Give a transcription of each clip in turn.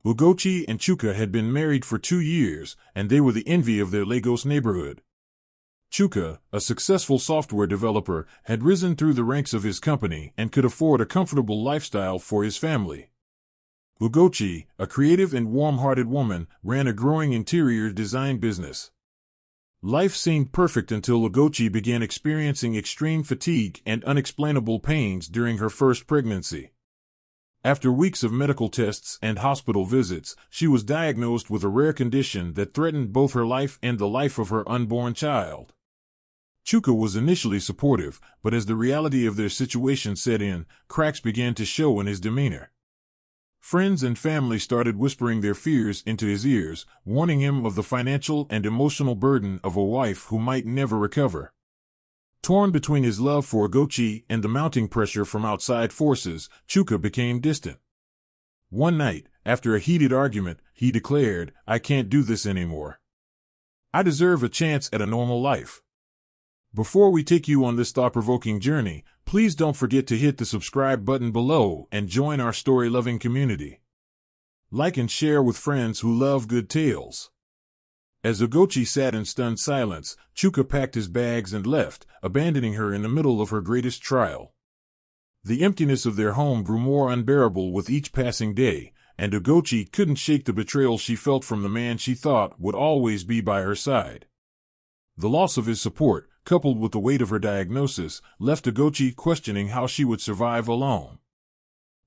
Ugochi and Chuka had been married for 2 years, and they were the envy of their Lagos neighborhood. Chuka, a successful software developer, had risen through the ranks of his company and could afford a comfortable lifestyle for his family. Ugochi, a creative and warm-hearted woman, ran a growing interior design business. Life seemed perfect until Ugochi began experiencing extreme fatigue and unexplainable pains during her first pregnancy. After weeks of medical tests and hospital visits, she was diagnosed with a rare condition that threatened both her life and the life of her unborn child. Chuka was initially supportive, but as the reality of their situation set in, cracks began to show in his demeanor. Friends and family started whispering their fears into his ears, warning him of the financial and emotional burden of a wife who might never recover. Torn between his love for Ugochi and the mounting pressure from outside forces, Chuka became distant. One night, after a heated argument, he declared, "I can't do this anymore. I deserve a chance at a normal life." Before we take you on this thought-provoking journey, please don't forget to hit the subscribe button below and join our story-loving community. Like and share with friends who love good tales. As Ugochi sat in stunned silence, Chuka packed his bags and left, abandoning her in the middle of her greatest trial. The emptiness of their home grew more unbearable with each passing day, and Ugochi couldn't shake the betrayal she felt from the man she thought would always be by her side. The loss of his support, coupled with the weight of her diagnosis, left Ugochi questioning how she would survive alone.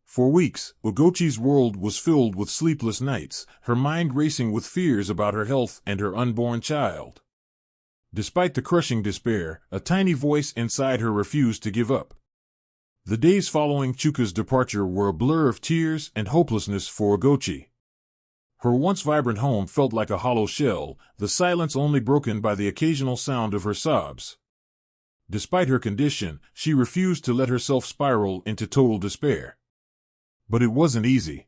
For weeks, Ugochi's world was filled with sleepless nights, her mind racing with fears about her health and her unborn child. Despite the crushing despair, a tiny voice inside her refused to give up. The days following Chuka's departure were a blur of tears and hopelessness for Ugochi. Her once vibrant home felt like a hollow shell, the silence only broken by the occasional sound of her sobs. Despite her condition, she refused to let herself spiral into total despair. But it wasn't easy.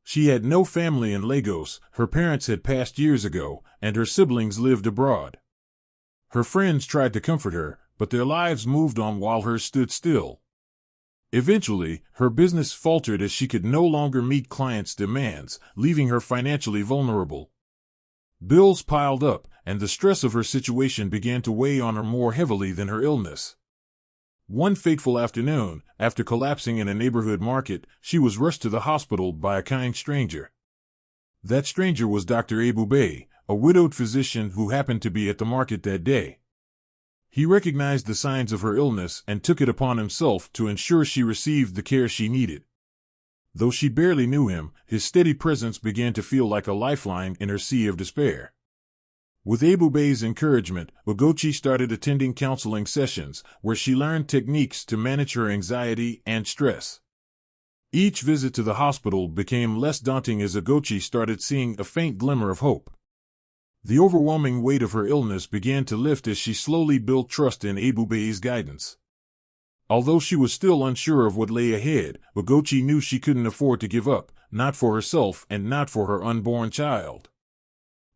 She had no family in Lagos, her parents had passed years ago, and her siblings lived abroad. Her friends tried to comfort her, but their lives moved on while hers stood still. Eventually, her business faltered as she could no longer meet clients' demands, leaving her financially vulnerable. Bills piled up, and the stress of her situation began to weigh on her more heavily than her illness. One fateful afternoon, after collapsing in a neighborhood market, she was rushed to the hospital by a kind stranger. That stranger was Dr. Ebube, a widowed physician who happened to be at the market that day. He recognized the signs of her illness and took it upon himself to ensure she received the care she needed. Though she barely knew him, his steady presence began to feel like a lifeline in her sea of despair. With Ebube's encouragement, Ugochi started attending counseling sessions, where she learned techniques to manage her anxiety and stress. Each visit to the hospital became less daunting as Ugochi started seeing a faint glimmer of hope. The overwhelming weight of her illness began to lift as she slowly built trust in Ebube's guidance. Although she was still unsure of what lay ahead, Ugochi knew she couldn't afford to give up, not for herself and not for her unborn child.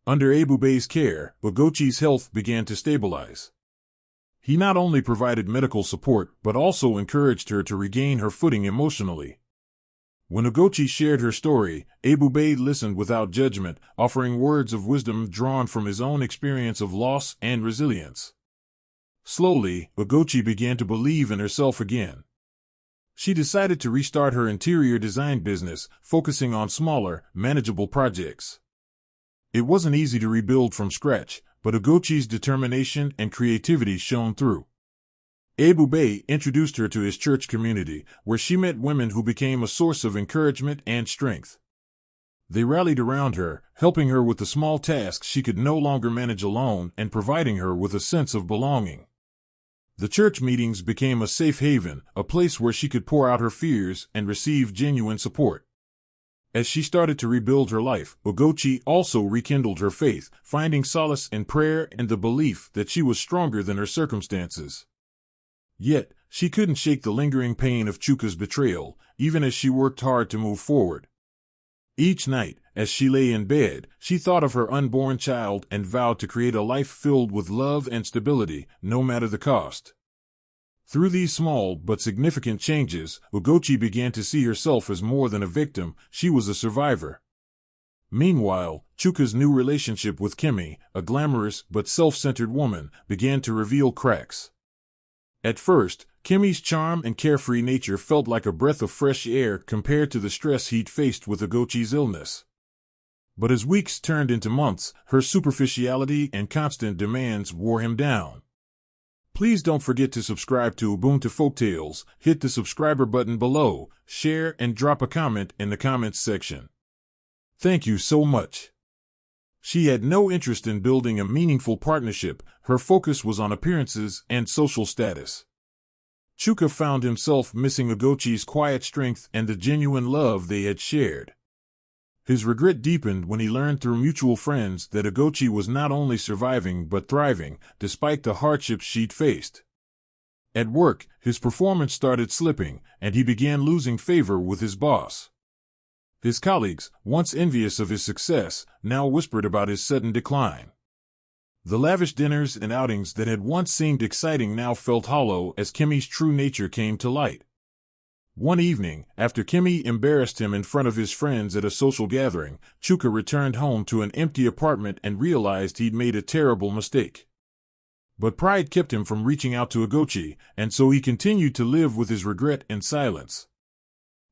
Under Ebube's care, Ugochi's health began to stabilize. He not only provided medical support but also encouraged her to regain her footing emotionally. When Ugochi shared her story, Ebube listened without judgment, offering words of wisdom drawn from his own experience of loss and resilience. Slowly, Ugochi began to believe in herself again. She decided to restart her interior design business, focusing on smaller, manageable projects. It wasn't easy to rebuild from scratch, but Ugochi's determination and creativity shone through. Ebube introduced her to his church community, where she met women who became a source of encouragement and strength. They rallied around her, helping her with the small tasks she could no longer manage alone and providing her with a sense of belonging. The church meetings became a safe haven, a place where she could pour out her fears and receive genuine support. As she started to rebuild her life, Ugochi also rekindled her faith, finding solace in prayer and the belief that she was stronger than her circumstances. Yet, she couldn't shake the lingering pain of Chuka's betrayal, even as she worked hard to move forward. Each night, as she lay in bed, she thought of her unborn child and vowed to create a life filled with love and stability, no matter the cost. Through these small but significant changes, Ugochi began to see herself as more than a victim, she was a survivor. Meanwhile, Chuka's new relationship with Kimi, a glamorous but self-centered woman, began to reveal cracks. At first, Kimi's charm and carefree nature felt like a breath of fresh air compared to the stress he'd faced with Ugochi's illness. But as weeks turned into months, her superficiality and constant demands wore him down. Please don't forget to subscribe to Ubuntu Folktales, hit the subscriber button below, share and drop a comment in the comments section. Thank you so much. She had no interest in building a meaningful partnership. Her focus was on appearances and social status. Chuka found himself missing Ugochi's quiet strength and the genuine love they had shared. His regret deepened when he learned through mutual friends that Ugochi was not only surviving but thriving, despite the hardships she'd faced. At work, his performance started slipping, and he began losing favor with his boss. His colleagues, once envious of his success, now whispered about his sudden decline. The lavish dinners and outings that had once seemed exciting now felt hollow as Kimi's true nature came to light. One evening, after Kimi embarrassed him in front of his friends at a social gathering, Chuka returned home to an empty apartment and realized he'd made a terrible mistake. But pride kept him from reaching out to Ugochi, and so he continued to live with his regret in silence.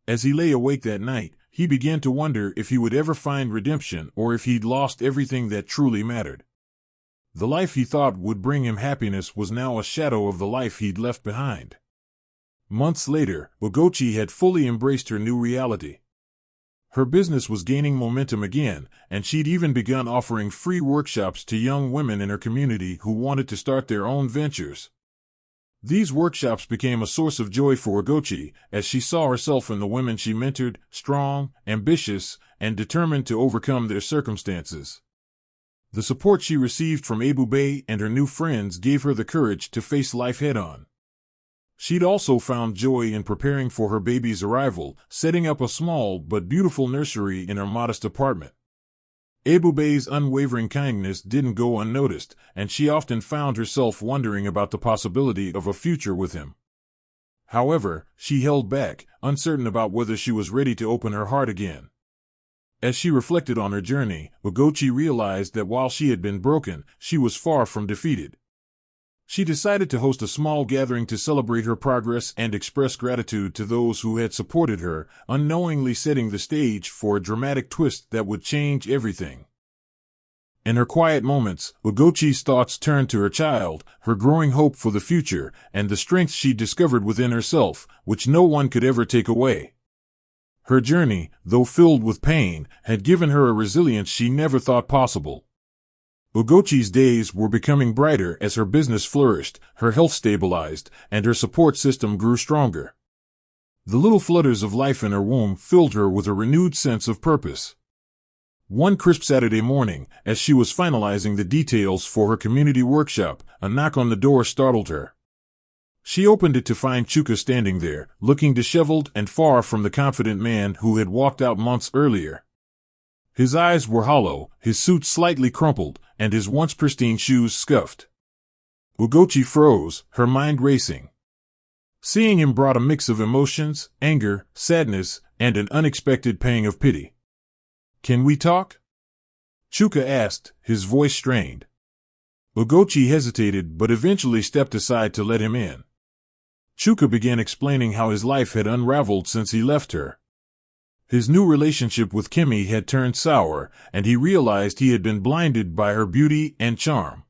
As he lay awake that night, he began to wonder if he would ever find redemption or if he'd lost everything that truly mattered. The life he thought would bring him happiness was now a shadow of the life he'd left behind. Months later, Ugochi had fully embraced her new reality. Her business was gaining momentum again, and she'd even begun offering free workshops to young women in her community who wanted to start their own ventures. These workshops became a source of joy for Ugochi, as she saw herself in the women she mentored, strong, ambitious, and determined to overcome their circumstances. The support she received from Ebube and her new friends gave her the courage to face life head-on. She'd also found joy in preparing for her baby's arrival, setting up a small but beautiful nursery in her modest apartment. Ebube's unwavering kindness didn't go unnoticed, and she often found herself wondering about the possibility of a future with him. However, she held back, uncertain about whether she was ready to open her heart again. As she reflected on her journey, Ugochi realized that while she had been broken, she was far from defeated. She decided to host a small gathering to celebrate her progress and express gratitude to those who had supported her, unknowingly setting the stage for a dramatic twist that would change everything. In her quiet moments, Ugochi's thoughts turned to her child, her growing hope for the future, and the strength she discovered within herself, which no one could ever take away. Her journey, though filled with pain, had given her a resilience she never thought possible. Ugochi's days were becoming brighter as her business flourished, her health stabilized, and her support system grew stronger. The little flutters of life in her womb filled her with a renewed sense of purpose. One crisp Saturday morning, as she was finalizing the details for her community workshop, a knock on the door startled her. She opened it to find Chuka standing there, looking disheveled and far from the confident man who had walked out months earlier. His eyes were hollow, his suit slightly crumpled, and his once pristine shoes scuffed. Ugochi froze, her mind racing. Seeing him brought a mix of emotions, anger, sadness, and an unexpected pang of pity. "Can we talk?" Chuka asked, his voice strained. Ugochi hesitated but eventually stepped aside to let him in. Chuka began explaining how his life had unraveled since he left her. His new relationship with Kimi had turned sour, and he realized he had been blinded by her beauty and charm.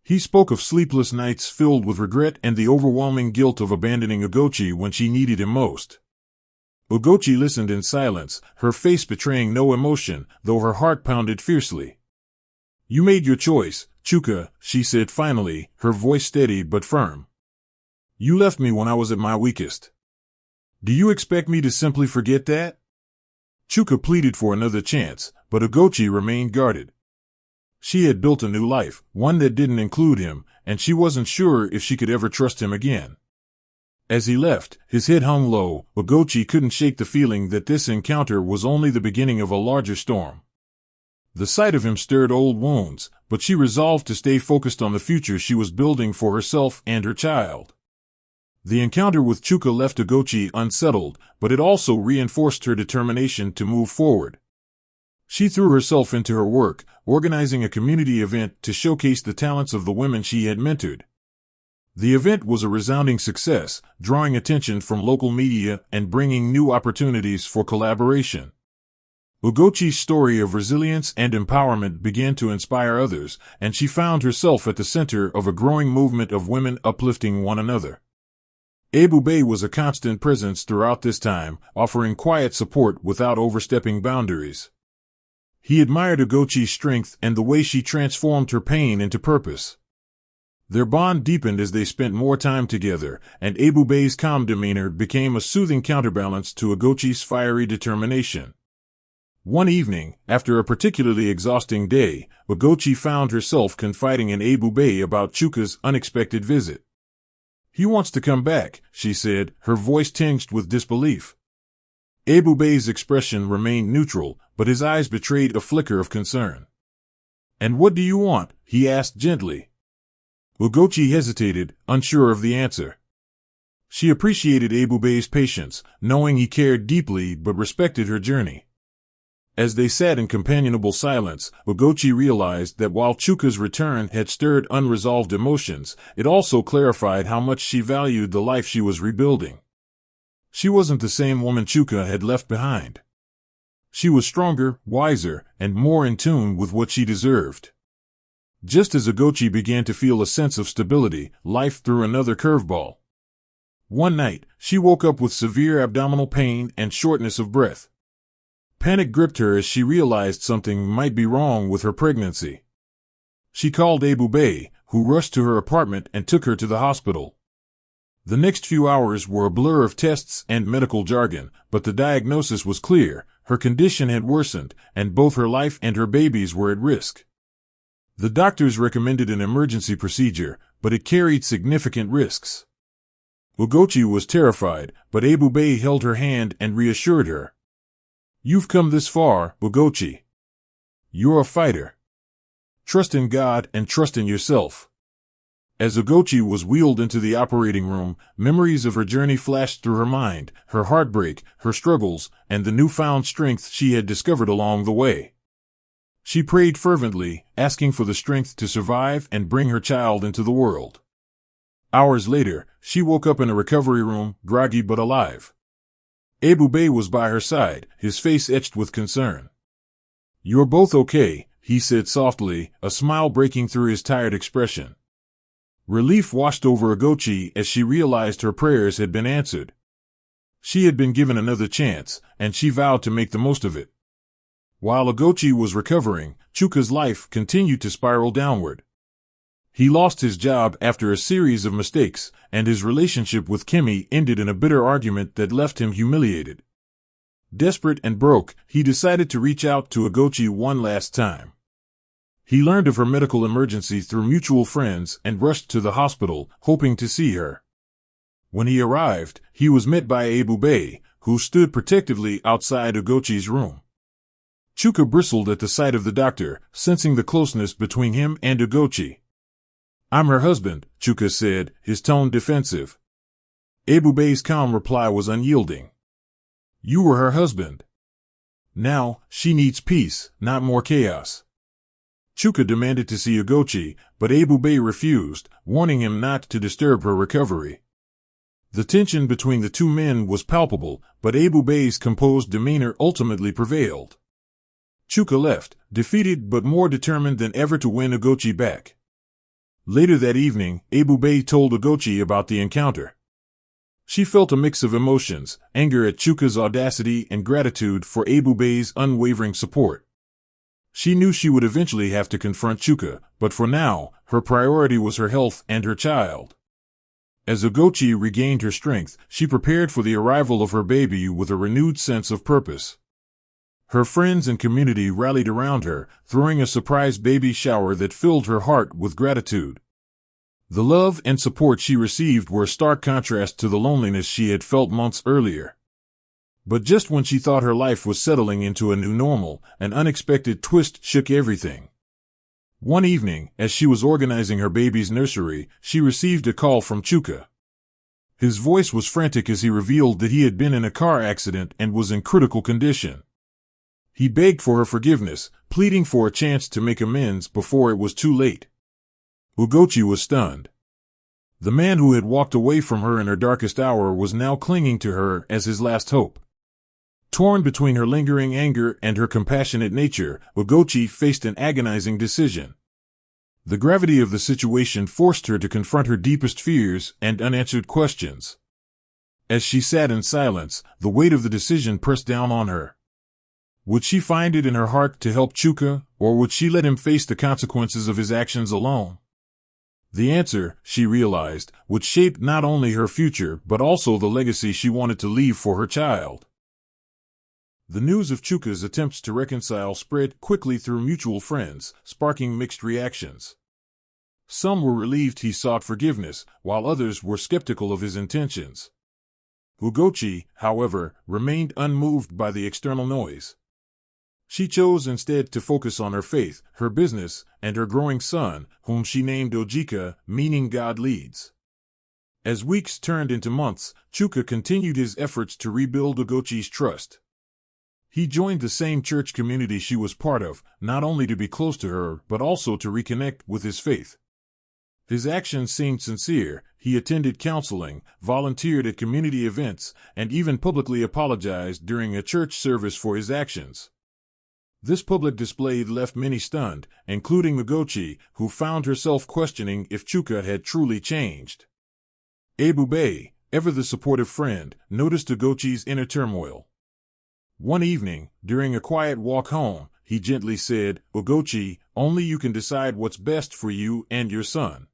He spoke of sleepless nights filled with regret and the overwhelming guilt of abandoning Ugochi when she needed him most. Ugochi listened in silence, her face betraying no emotion, though her heart pounded fiercely. "You made your choice, Chuka," she said finally, her voice steady but firm. "You left me when I was at my weakest. Do you expect me to simply forget that?" Chuka pleaded for another chance, but Ugochi remained guarded. She had built a new life, one that didn't include him, and she wasn't sure if she could ever trust him again. As he left, his head hung low, Ugochi couldn't shake the feeling that this encounter was only the beginning of a larger storm. The sight of him stirred old wounds, but she resolved to stay focused on the future she was building for herself and her child. The encounter with Chuka left Ugochi unsettled, but it also reinforced her determination to move forward. She threw herself into her work, organizing a community event to showcase the talents of the women she had mentored. The event was a resounding success, drawing attention from local media and bringing new opportunities for collaboration. Ugochi's story of resilience and empowerment began to inspire others, and she found herself at the center of a growing movement of women uplifting one another. Ebube was a constant presence throughout this time, offering quiet support without overstepping boundaries. He admired Ugochi's strength and the way she transformed her pain into purpose. Their bond deepened as they spent more time together, and Ebube's calm demeanor became a soothing counterbalance to Ugochi's fiery determination. One evening, after a particularly exhausting day, Ugochi found herself confiding in Ebube about Chuka's unexpected visit. "He wants to come back," she said, her voice tinged with disbelief. Ebube's expression remained neutral, but his eyes betrayed a flicker of concern. "And what do you want?" he asked gently. Ugochi hesitated, unsure of the answer. She appreciated Ebube's patience, knowing he cared deeply but respected her journey. As they sat in companionable silence, Ugochi realized that while Chuka's return had stirred unresolved emotions, it also clarified how much she valued the life she was rebuilding. She wasn't the same woman Chuka had left behind. She was stronger, wiser, and more in tune with what she deserved. Just as Ugochi began to feel a sense of stability, life threw another curveball. One night, she woke up with severe abdominal pain and shortness of breath. Panic gripped her as she realized something might be wrong with her pregnancy. She called Ebube, who rushed to her apartment and took her to the hospital. The next few hours were a blur of tests and medical jargon, but the diagnosis was clear: her condition had worsened, and both her life and her baby's were at risk. The doctors recommended an emergency procedure, but it carried significant risks. Ugochi was terrified, but Ebube held her hand and reassured her. "You've come this far, Ugochi. You're a fighter. Trust in God and trust in yourself." As Ugochi was wheeled into the operating room, memories of her journey flashed through her mind, her heartbreak, her struggles, and the newfound strength she had discovered along the way. She prayed fervently, asking for the strength to survive and bring her child into the world. Hours later, she woke up in a recovery room, groggy but alive. Ebube was by her side, his face etched with concern. "You're both okay," he said softly, a smile breaking through his tired expression. Relief washed over Ugochi as she realized her prayers had been answered. She had been given another chance, and she vowed to make the most of it. While Ugochi was recovering, Chuka's life continued to spiral downward. He lost his job after a series of mistakes, and his relationship with Kimi ended in a bitter argument that left him humiliated. Desperate and broke, he decided to reach out to Ugochi one last time. He learned of her medical emergency through mutual friends and rushed to the hospital, hoping to see her. When he arrived, he was met by Ebube, who stood protectively outside Ugochi's room. Chuka bristled at the sight of the doctor, sensing the closeness between him and Ugochi. "I'm her husband," Chuka said, his tone defensive. Ebube's calm reply was unyielding. "You were her husband. Now, she needs peace, not more chaos." Chuka demanded to see Ugochi, but Ebube refused, warning him not to disturb her recovery. The tension between the two men was palpable, but Ebube's composed demeanor ultimately prevailed. Chuka left, defeated but more determined than ever to win Ugochi back. Later that evening, Ebube told Ugochi about the encounter. She felt a mix of emotions, anger at Chuka's audacity and gratitude for Ebube's unwavering support. She knew she would eventually have to confront Chuka, but for now, her priority was her health and her child. As Ugochi regained her strength, she prepared for the arrival of her baby with a renewed sense of purpose. Her friends and community rallied around her, throwing a surprise baby shower that filled her heart with gratitude. The love and support she received were a stark contrast to the loneliness she had felt months earlier. But just when she thought her life was settling into a new normal, an unexpected twist shook everything. One evening, as she was organizing her baby's nursery, she received a call from Chuka. His voice was frantic as he revealed that he had been in a car accident and was in critical condition. He begged for her forgiveness, pleading for a chance to make amends before it was too late. Ugochi was stunned. The man who had walked away from her in her darkest hour was now clinging to her as his last hope. Torn between her lingering anger and her compassionate nature, Ugochi faced an agonizing decision. The gravity of the situation forced her to confront her deepest fears and unanswered questions. As she sat in silence, the weight of the decision pressed down on her. Would she find it in her heart to help Chuka, or would she let him face the consequences of his actions alone? The answer, she realized, would shape not only her future but also the legacy she wanted to leave for her child. The news of Chuka's attempts to reconcile spread quickly through mutual friends, sparking mixed reactions. Some were relieved he sought forgiveness, while others were skeptical of his intentions. Ugochi, however, remained unmoved by the external noise. She chose instead to focus on her faith, her business, and her growing son, whom she named Ojika, meaning God leads. As weeks turned into months, Chuka continued his efforts to rebuild Ugochi's trust. He joined the same church community she was part of, not only to be close to her, but also to reconnect with his faith. His actions seemed sincere. He attended counseling, volunteered at community events, and even publicly apologized during a church service for his actions. This public display left many stunned, including Ugochi, who found herself questioning if Chuka had truly changed. Ebube, ever the supportive friend, noticed Ugochi's inner turmoil. One evening, during a quiet walk home, he gently said, "Ugochi, only you can decide what's best for you and your son.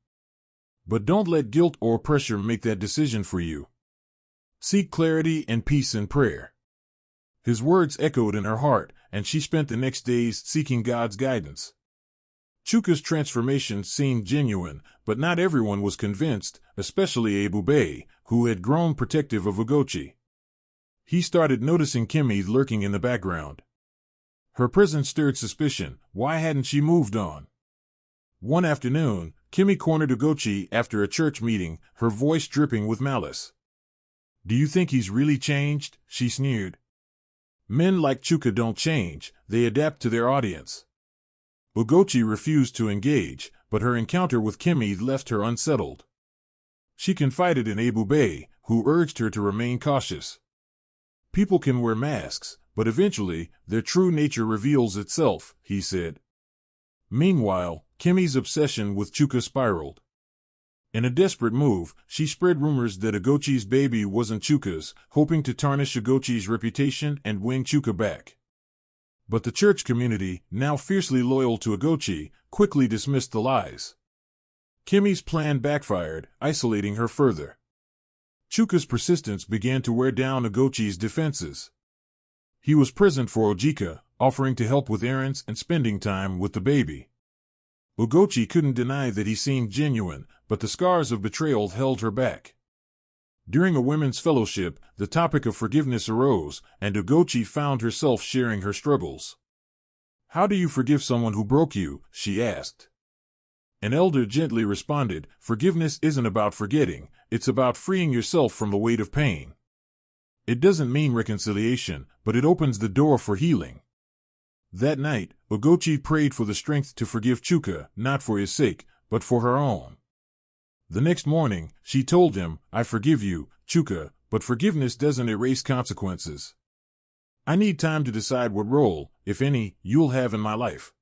But don't let guilt or pressure make that decision for you. Seek clarity and peace in prayer." His words echoed in her heart, and she spent the next days seeking God's guidance. Chuka's transformation seemed genuine, but not everyone was convinced, especially Ebube, who had grown protective of Ugochi. He started noticing Kimi lurking in the background. Her presence stirred suspicion. Why hadn't she moved on? One afternoon, Kimi cornered Ugochi after a church meeting, her voice dripping with malice. "Do you think he's really changed?" she sneered. "Men like Chuka don't change, they adapt to their audience." Ugochi refused to engage, but her encounter with Kimi left her unsettled. She confided in Ebube, who urged her to remain cautious. "People can wear masks, but eventually, their true nature reveals itself," he said. Meanwhile, Kimi's obsession with Chuka spiraled. In a desperate move, she spread rumors that Ugochi's baby wasn't Chuka's, hoping to tarnish Ugochi's reputation and win Chuka back. But the church community, now fiercely loyal to Ugochi, quickly dismissed the lies. Kimi's plan backfired, isolating her further. Chuka's persistence began to wear down Ugochi's defenses. He was present for Ojika, offering to help with errands and spending time with the baby. Ugochi couldn't deny that he seemed genuine, but the scars of betrayal held her back. During a women's fellowship, the topic of forgiveness arose, and Ugochi found herself sharing her struggles. "How do you forgive someone who broke you?" she asked. An elder gently responded, "Forgiveness isn't about forgetting, it's about freeing yourself from the weight of pain. It doesn't mean reconciliation, but it opens the door for healing." That night, Ugochi prayed for the strength to forgive Chuka, not for his sake, but for her own. The next morning, she told him, "I forgive you, Chuka, but forgiveness doesn't erase consequences. I need time to decide what role, if any, you'll have in my life."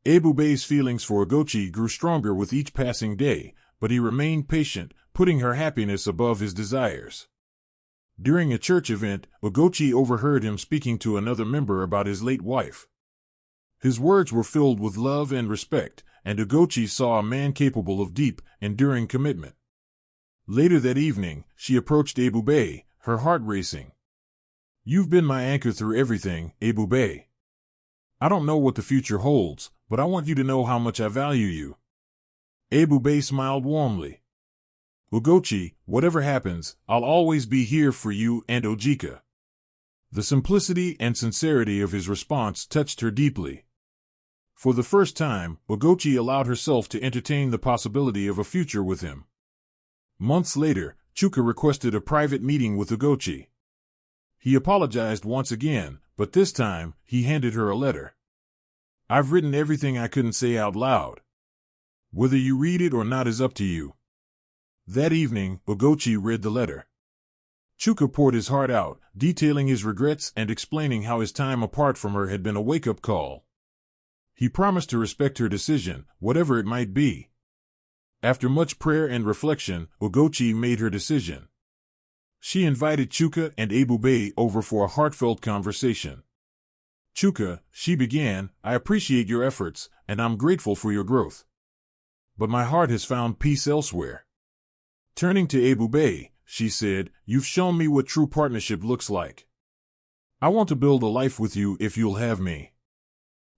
Ebube's feelings for Ugochi grew stronger with each passing day, but he remained patient, putting her happiness above his desires. During a church event, Ugochi overheard him speaking to another member about his late wife. His words were filled with love and respect, and Ugochi saw a man capable of deep, enduring commitment. Later that evening, she approached Ebube, her heart racing. "You've been my anchor through everything, Ebube. I don't know what the future holds, but I want you to know how much I value you." Ebube smiled warmly. "Ugochi, whatever happens, I'll always be here for you and Ojika." The simplicity and sincerity of his response touched her deeply. For the first time, Ugochi allowed herself to entertain the possibility of a future with him. Months later, Chuka requested a private meeting with Ugochi. He apologized once again, but this time he handed her a letter. "I've written everything I couldn't say out loud. Whether you read it or not is up to you." That evening, Ugochi read the letter. Chuka poured his heart out, detailing his regrets and explaining how his time apart from her had been a wake-up call. He promised to respect her decision, whatever it might be. After much prayer and reflection, Ugochi made her decision. She invited Chuka and Ebube over for a heartfelt conversation. "Chuka," she began, "I appreciate your efforts, and I'm grateful for your growth. But my heart has found peace elsewhere." Turning to Ebube, she said, "You've shown me what true partnership looks like. I want to build a life with you if you'll have me."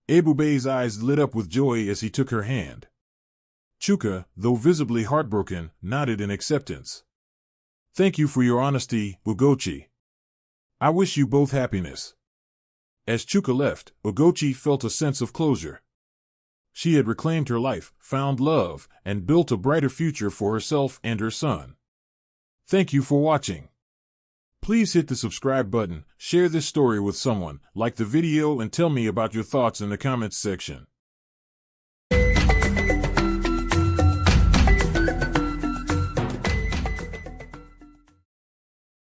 Ebube's eyes lit up with joy as he took her hand. Chuka, though visibly heartbroken, nodded in acceptance. "Thank you for your honesty, Ugochi. I wish you both happiness." As Chuka left, Ugochi felt a sense of closure. She had reclaimed her life, found love, and built a brighter future for herself and her son. Thank you for watching. Please hit the subscribe button, share this story with someone, like the video, and tell me about your thoughts in the comments section.